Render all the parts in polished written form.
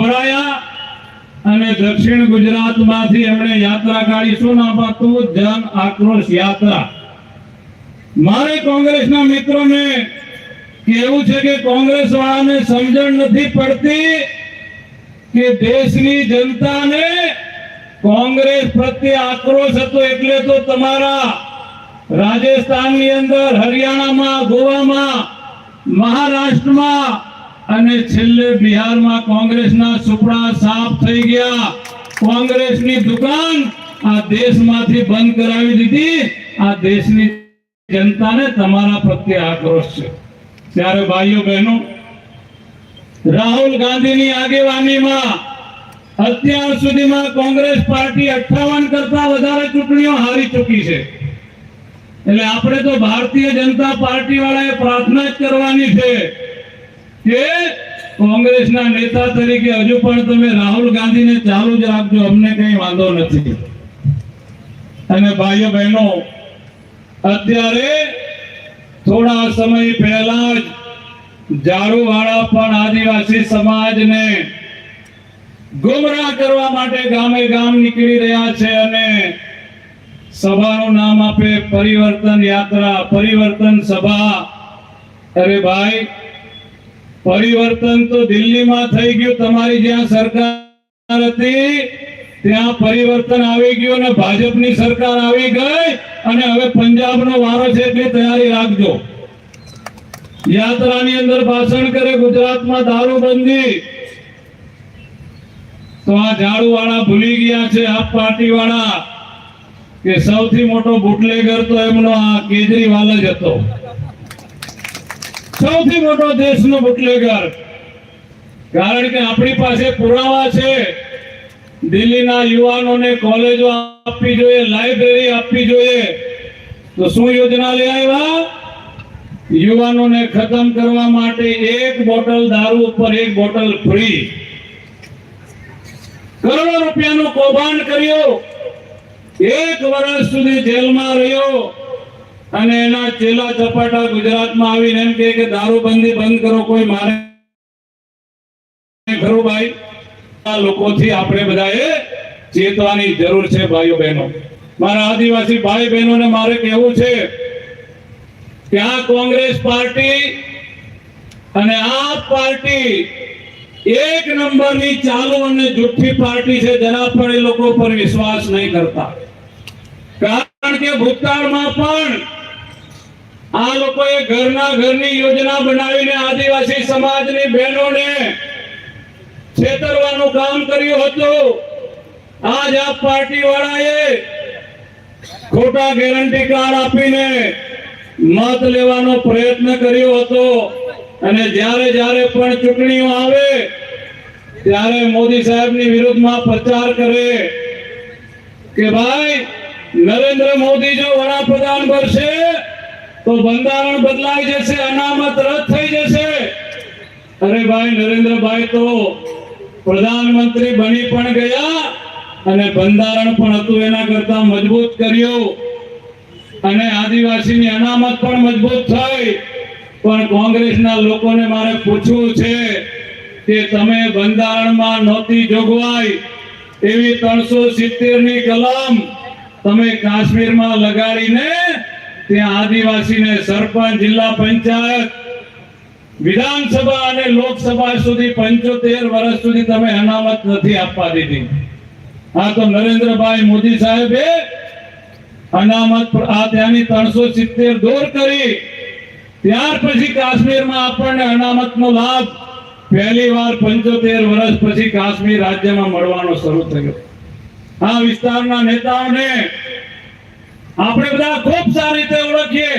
ભરાયા અને દક્ષિણ ગુજરાતમાંથી એમણે યાત્રા કાઢી. શું નામ હતું? જન આક્રોશ યાત્રા. મારે કોંગ્રેસના મિત્રોને કહેવું છે કે કોંગ્રેસ વાળાને સમજણ નથી પડતી કે દેશની જનતાને કોંગ્રેસ પ્રત્યે આક્રોશ હતો એટલે તો તમારા રાજસ્થાનની અંદર, હરિયાણામાં, ગોવામાં, મહારાષ્ટ્રમાં અને છેલ્લે બિહારમાં કોંગ્રેસના સુપડા સાફ થઈ ગયા. કોંગ્રેસની દુકાન આ દેશમાંથી બંધ કરાવી દીધી. આ દેશની જનતાને તમારા પ્રત્યે આક્રોશ છે. ત્યારે ભાઈઓ બહેનો, રાહુલ ગાંધીની આગેવાનીમાં અત્યાર સુધીમાં કોંગ્રેસ પાર્ટી 58 કરતા વધારે ચૂંટણીઓ હારી ચૂકી છે. એટલે આપણે તો ભારતીય જનતા પાર્ટી વાળાએ પ્રાર્થના જ કરવાની છે કે કોંગ્રેસના નેતા તરીકે હજુ પણ તમે રાહુલ ગાંધીને ચાલુ જ રાખજો, અમને કઈ વાંધો નથી. અને ભાઈઓ બહેનો, અત્યારે થોડા સમય પહેલા જ ઝાડુવાળા પણ આદિવાસી સમાજને ગુમરાહ કરવા માટે ગામે ગામ નીકળી રહ્યા છે અને સભાનું નામ આપે પરિવર્તન યાત્રા, પરિવર્તન સભા. અરે ભાઈ, પરિવર્તન તો દિલ્હીમાં થઈ ગયું. તમારી જ્યાં સરકાર હતી ત્યાં પરિવર્તન આવી ગયું અને ભાજપની સરકાર આવી ગઈ અને હવે પંજાબનો વારો છે એટલે તૈયારી રાખજો. યાત્રાની અંદર ભાષણ કરે ગુજરાતમાં દારૂબંધી. તો આ ઝાડુવાળા ભૂલી ગયા છે, આપ પાર્ટી વાળા, કે સૌથી મોટો બુટલેગર તો એમનો આ કેજરીવાલ જ હતો. સૌથી મોટો દેશનો બુટલેગર. કારણ કે આપણી પાસે પુરાવા છે. દિલ્હીના યુવાનોને કોલેજો આપવી જોઈએ, લાઇબ્રેરી આપવી જોઈએ. તો શું યોજના લઈ આવ્યા? યુવાનોને ખતમ કરવા માટે 1 બોટલ દારૂ ઉપર 1 બોટલ ફ્રી. કરોડો રૂપિયાનો કૌભાંડ કર્યો. 1 વર્ષ સુધી જેલમાં રહ્યો અને એના ચેલા ચપાટા ગુજરાતમાં આવીને એમ કે દારૂબંધી બંધ કરો. કોઈ મારે ખરું ભાઈ? આ લોકોથી આપણે બધાએ ચેતવાની જરૂર છે. ભાઈઓ બહેનો, મારા આદિવાસી ભાઈ બહેનોને મારે કહેવું છે કે આ કોંગ્રેસ પાર્ટી અને આપ પાર્ટી 1 નંબરની ચાલુ અને જુઠ્ઠી પાર્ટી છે. જરા પણ એ લોકો પર વિશ્વાસ નહીં કરતા. કારણ કે ભૂતકાળમાં પણ આ લોકોએ ઘરની યોજના બનાવીને આદિવાસી સમાજની બહેનોને છેતરવાનું કામ કર્યું હતું. આજ આ પાર્ટી વાળાએ ખોટા ગેરંટી કાર્ડ આપીને મત લેવાનો પ્રયત્ન કર્યો હતો. અને જ્યારે પણ ચૂંટણીઓ આવે ત્યારે મોદી સાહેબની વિરુદ્ધમાં પ્રચાર કરે કે ભાઈ નરેન્દ્ર મોદી જો વડાપ્રધાન બનશે તો બંધારણ બદલાઈ જશે, અનામત રદ થઈ જશે. અરે ભાઈ, નરેન્દ્રભાઈ તો પ્રધાનમંત્રી બની પણ ગયા અને બંધારણ પણ હતું એના કરતા મજબૂત કર્યું અને આદિવાસીની અનામત પણ મજબૂત થઈ. પણ કોંગ્રેસના લોકોને મારે પૂછવું છે કે તમે બંધારણમાં નહોતી જોગવાઈ એવી 370ની કલમ તમે કાશ્મીરમાં લગાડીને ત્યાં આદિવાસીને સરપંચ, જિલ્લા પંચાયત, વિધાનસભા અને લોકસભા સુધી 75 વર્ષ સુધી તમે અનામત નથી આપવા દીધી. આ તો નરેન્દ્રભાઈ મોદી સાહેબે અનામત આ ત્યાંની 370 દૂર કરી. ત્યાર પછી કાશ્મીરમાં આપણને અનામતનો લાભ પહેલી વાર 75 વર્ષ પછી કાશ્મીર રાજ્યમાં મળવાનો શરૂ થયો. આ વિસ્તારના નેતાઓને આપણે બધા ખૂબ સારી રીતે ઓળખીએ.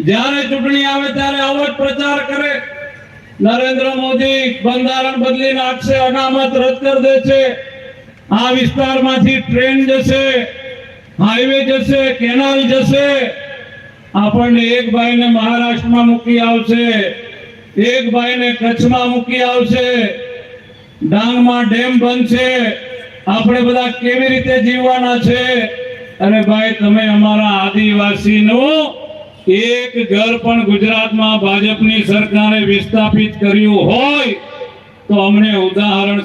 જ્યારે ચૂંટણી આવે ત્યારે આવો જ પ્રચાર કરે. નરેન્દ્ર મોદી બંધારણ બદલી નાખશે, અનામત રદ કરી દે છે, આ વિસ્તારમાંથી ટ્રેન જશે, હાઈવે જશે, કેનાલ જશે. આપણને એક ભાઈને મહારાષ્ટ્રમાં મૂકી આવશે, એક ભાઈને કચ્છમાં મૂકી આવશે, ડાંગમાં ડેમ બનશે. આપણે બધા કેવી રીતે જીવવાના છે? અરે ભાઈ, તમે અમારા આદિવાસીનું એક ઘર પણ ગુજરાતમાં ભાજપની સરકારે વિસ્થાપિત કર્યું હોય તો અમને ઉદાહરણ